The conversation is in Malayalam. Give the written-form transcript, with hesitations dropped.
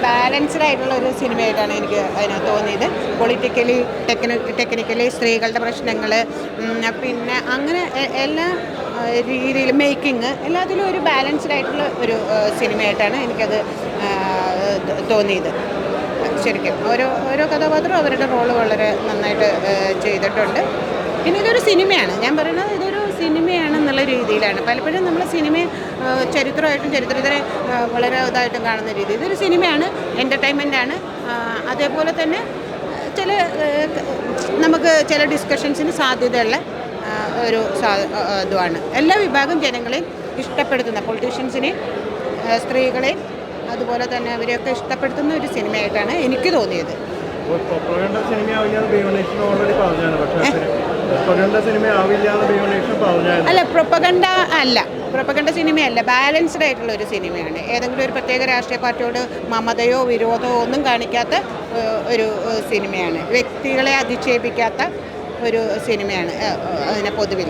ബാലൻസ്ഡ് ആയിട്ടുള്ള ഒരു സിനിമയായിട്ടാണ് എനിക്ക് അതിനകത്ത് തോന്നിയത്. പൊളിറ്റിക്കലി ടെക്നിക്കലി സ്ത്രീകളുടെ പ്രശ്നങ്ങൾ, പിന്നെ അങ്ങനെ എല്ലാ രീതിയിലും മേക്കിങ് എല്ലാത്തിലും ഒരു ബാലൻസ്ഡ് ആയിട്ടുള്ള ഒരു സിനിമയായിട്ടാണ് എനിക്കത് തോന്നിയത്. ശരിക്കും ഓരോ കഥാപാത്രവും അവരുടെ റോള് വളരെ നന്നായിട്ട് ചെയ്തിട്ടുണ്ട്. പിന്നെ ഇതൊരു സിനിമയാണ്, ഞാൻ പറയുന്നത് ഇതൊരു സിനിമയാണെന്നുള്ള രീതിയിലാണ്. പലപ്പോഴും നമ്മൾ സിനിമയെ ചരിത്രമായിട്ടും ചരിത്രത്തിനെ വളരെ ഇതായിട്ടും കാണുന്ന രീതി. ഇതൊരു സിനിമയാണ്, എൻ്റർടൈൻമെൻറ്റാണ്. അതേപോലെ തന്നെ ചില നമുക്ക് ചില ഡിസ്കഷൻസിന് സാധ്യതയുള്ള ഒരു ഇതുമാണ്. എല്ലാ വിഭാഗം ജനങ്ങളെയും ഇഷ്ടപ്പെടുത്തുന്ന, പൊളിറ്റീഷ്യൻസിനെയും സ്ത്രീകളെയും അതുപോലെ തന്നെ അവരെയൊക്കെ ഇഷ്ടപ്പെടുത്തുന്ന ഒരു സിനിമയായിട്ടാണ് എനിക്ക് തോന്നിയത്. അല്ല, പ്രൊപ്പഗണ്ട സിനിമയല്ല, ബാലൻസ്ഡ് ആയിട്ടുള്ള ഒരു സിനിമയാണ്. ഏതെങ്കിലും ഒരു പ്രത്യേക രാഷ്ട്രീയ പാർട്ടിയോട് മമതയോ വിരോധമോ ഒന്നും കാണിക്കാത്ത ഒരു സിനിമയാണ്. വ്യക്തികളെ അധിക്ഷേപിക്കാത്ത ഒരു സിനിമയാണ് അതിനെ പൊതുവിൽ.